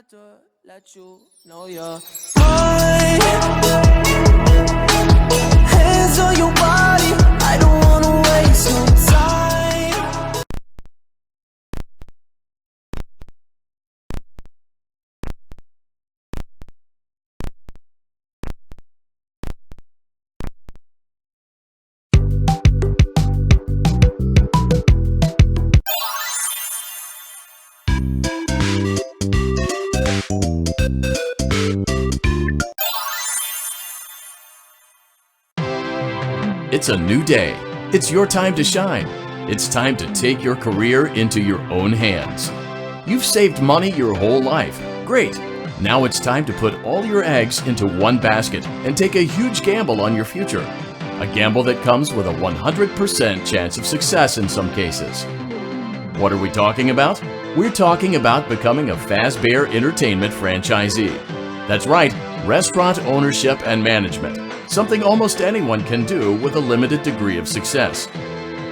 got to let you know you're mine. Hands on your body, I don't wanna waste no time. It's a new day. It's your time to shine. It's time to take your career into your own hands. You've saved money your whole life. Great. Now it's time to put all your eggs into one basket and take a huge gamble on your future. A gamble that comes with a 100% chance of success in some cases. What are we talking about? We're talking about becoming a Fazbear Entertainment franchisee. That's right, restaurant ownership and management. Something almost anyone can do with a limited degree of success.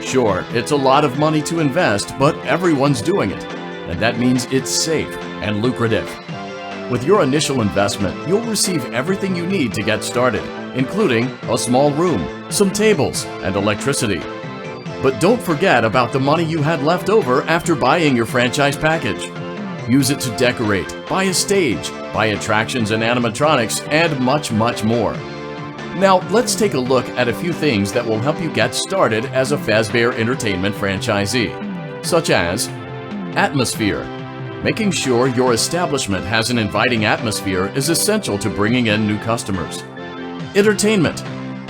Sure, it's a lot of money to invest, but everyone's doing it. And that means it's safe and lucrative. With your initial investment, you'll receive everything you need to get started, including a small room, some tables, and electricity. But don't forget about the money you had left over after buying your franchise package. Use it to decorate, buy a stage, buy attractions and animatronics, and much, much more. Now, let's take a look at a few things that will help you get started as a Fazbear Entertainment franchisee, such as atmosphere. Making sure your establishment has an inviting atmosphere is essential to bringing in new customers. Entertainment.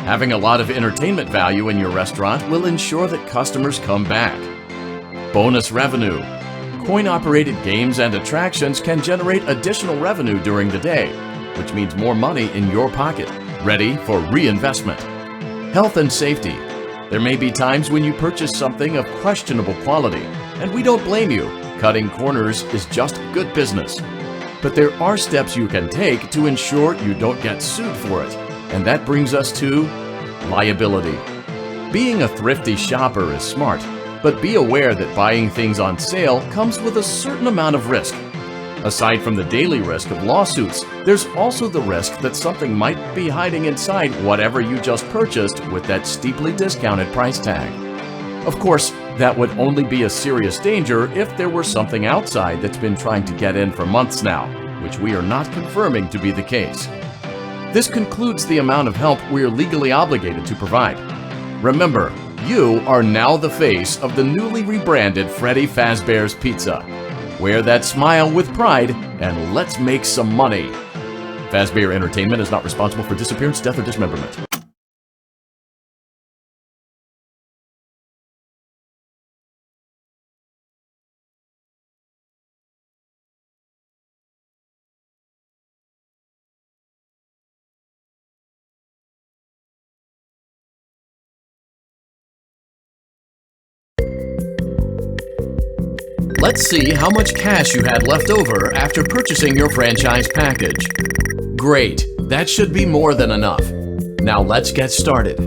Having a lot of entertainment value in your restaurant will ensure that customers come back. Bonus revenue. Coin-operated games and attractions can generate additional revenue during the day, which means more money in your pocket, ready for reinvestment. Health and safety. There may be times when you purchase something of questionable quality, and we don't blame you. Cutting corners is just good business. But there are steps you can take to ensure you don't get sued for it, and that brings us to liability. Being a thrifty shopper is smart, but be aware that buying things on sale comes with a certain amount of risk. Aside from the daily risk of lawsuits, there's also the risk that something might be hiding inside whatever you just purchased with that steeply discounted price tag. Of course, that would only be a serious danger if there were something outside that's been trying to get in for months now, which we are not confirming to be the case. This concludes the amount of help we are legally obligated to provide. Remember, you are now the face of the newly rebranded Freddy Fazbear's Pizza. Wear that smile with pride, and let's make some money. Fazbear Entertainment is not responsible for disappearance, death, or dismemberment. Let's see how much cash you had left over after purchasing your franchise package. Great, that should be more than enough. Now let's get started.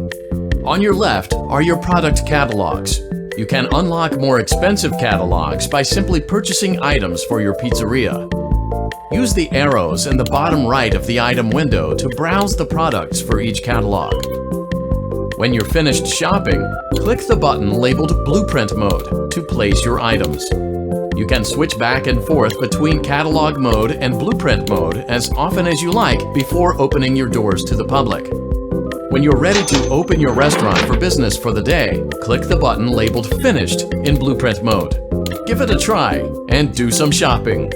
On your left are your product catalogs. You can unlock more expensive catalogs by simply purchasing items for your pizzeria. Use the arrows in the bottom right of the item window to browse the products for each catalog. When you're finished shopping, click the button labeled Blueprint Mode to place your items. You can switch back and forth between Catalog Mode and Blueprint Mode as often as you like before opening your doors to the public. When you're ready to open your restaurant for business for the day, click the button labeled Finished in Blueprint Mode. Give it a try and do some shopping.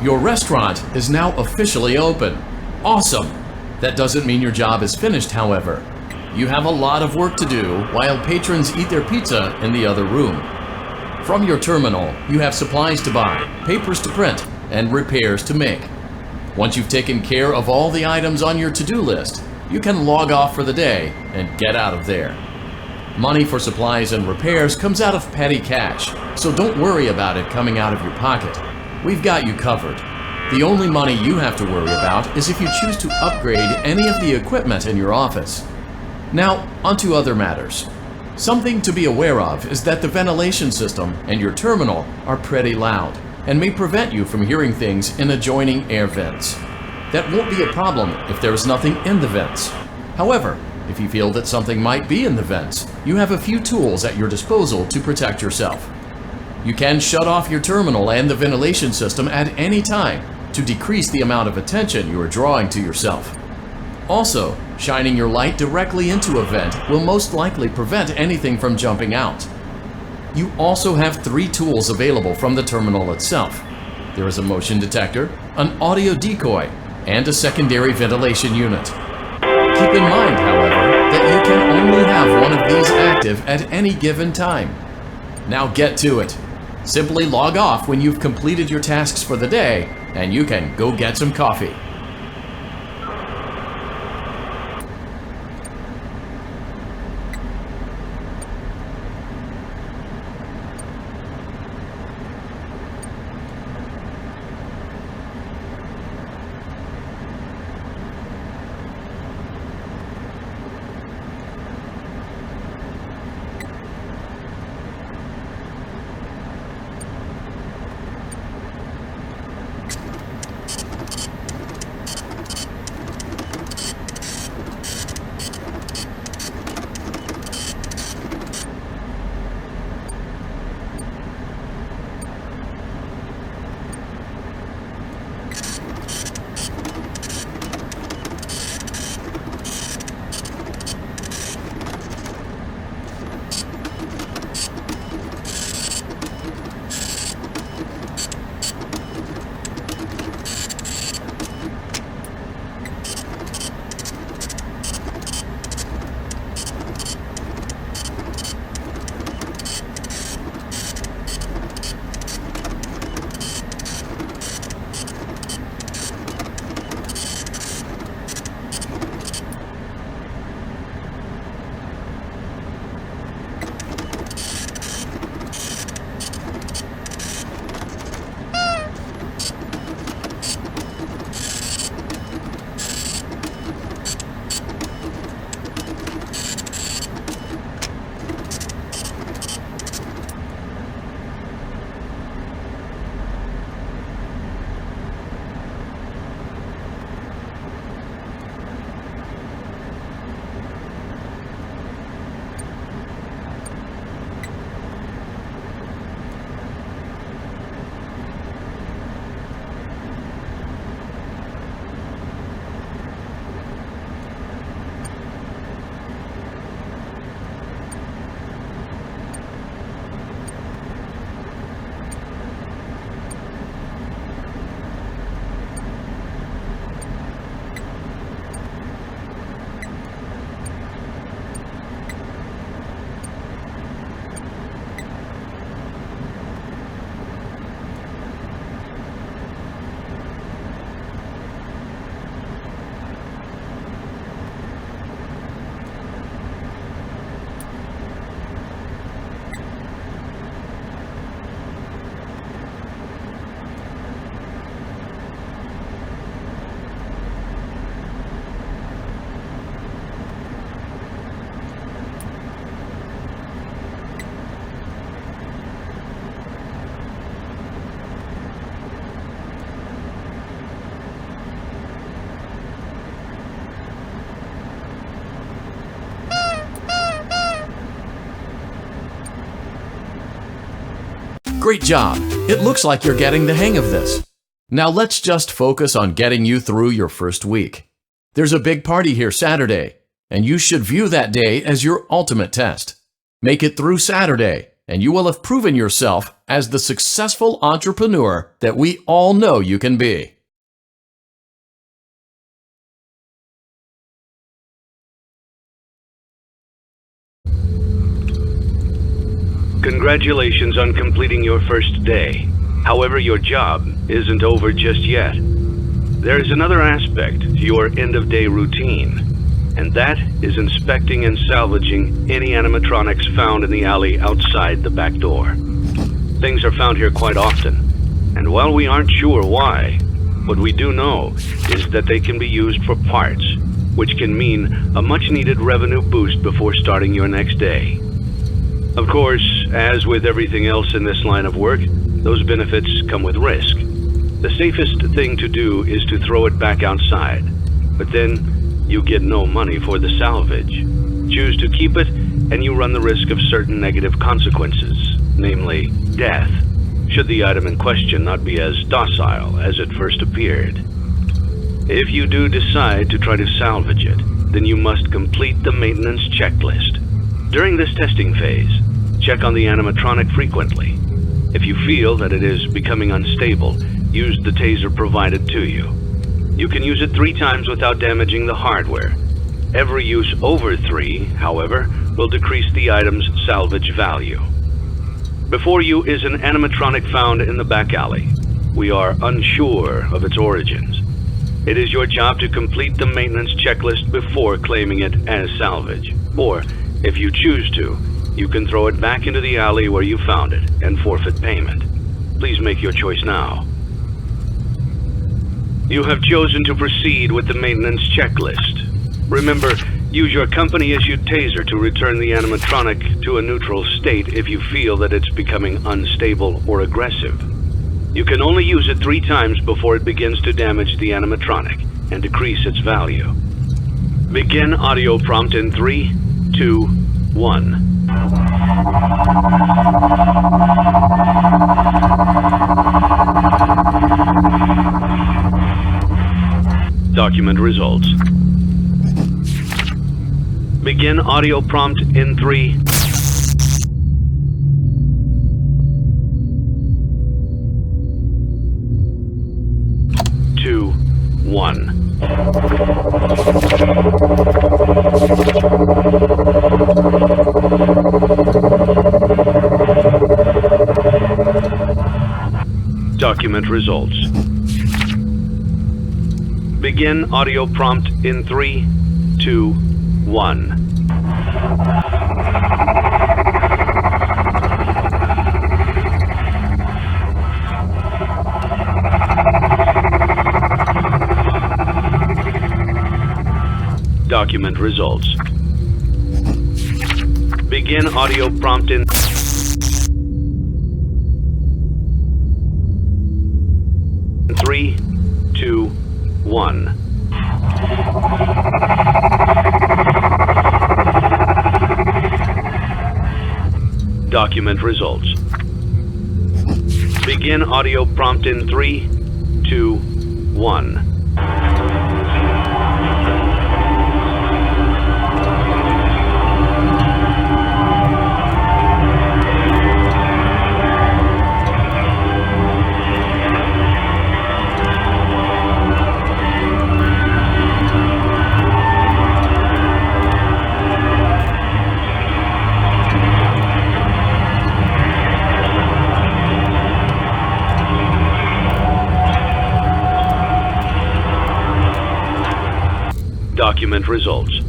Your restaurant is now officially open. Awesome! That doesn't mean your job is finished, however. You have a lot of work to do while patrons eat their pizza in the other room. From your terminal, you have supplies to buy, papers to print, and repairs to make. Once you've taken care of all the items on your to-do list, you can log off for the day and get out of there. Money for supplies and repairs comes out of petty cash, so don't worry about it coming out of your pocket. We've got you covered. The only money you have to worry about is if you choose to upgrade any of the equipment in your office. Now, onto other matters. Something to be aware of is that the ventilation system and your terminal are pretty loud and may prevent you from hearing things in adjoining air vents. That won't be a problem if there is nothing in the vents. However, if you feel that something might be in the vents, you have a few tools at your disposal to protect yourself. You can shut off your terminal and the ventilation system at any time to decrease the amount of attention you are drawing to yourself. Also, shining your light directly into a vent will most likely prevent anything from jumping out. You also have 3 tools available from the terminal itself. There is a motion detector, an audio decoy, and a secondary ventilation unit. Keep in mind, however, that you can only have have one of these active at any given time. Now get to it. Simply log off when you've completed your tasks for the day, and you can go get some coffee. Great job! It looks like you're getting the hang of this. Now let's just focus on getting you through your first week. There's a big party here Saturday, and you should view that day as your ultimate test. Make it through Saturday, and you will have proven yourself as the successful entrepreneur that we all know you can be. Congratulations on completing your first day. However, your job isn't over just yet. There is another aspect to your end-of-day routine, and that is inspecting and salvaging any animatronics found in the alley outside the back door. Things are found here quite often, and while we aren't sure why, what we do know is that they can be used for parts, which can mean a much-needed revenue boost before starting your next day. Of course, as with everything else in this line of work, those benefits come with risk. The safest thing to do is to throw it back outside, but then you get no money for the salvage. Choose to keep it, and you run the risk of certain negative consequences, namely death, should the item in question not be as docile as it first appeared. If you do decide to try to salvage it, then you must complete the maintenance checklist. During this testing phase, check on the animatronic frequently. If you feel that it is becoming unstable, use the taser provided to you. You can use it 3 times without damaging the hardware. Every use over 3, however, will decrease the item's salvage value. Before you is an animatronic found in the back alley. We are unsure of its origins. It is your job to complete the maintenance checklist before claiming it as salvage. Or, if you choose to, you can throw it back into the alley where you found it and forfeit payment. Please make your choice now. You have chosen to proceed with the maintenance checklist. Remember, use your company-issued taser to return the animatronic to a neutral state if you feel that it's becoming unstable or aggressive. You can only use it 3 times before it begins to damage the animatronic and decrease its value. Begin audio prompt in 3, 2, 1. Document results. Begin audio prompt in 3, 2, 1. Document results. Begin audio prompt in 3, 2, 1. Document results. Begin audio prompt in 3, 2, 1. Document results. Begin audio prompt in 3, 2, 1. Document results.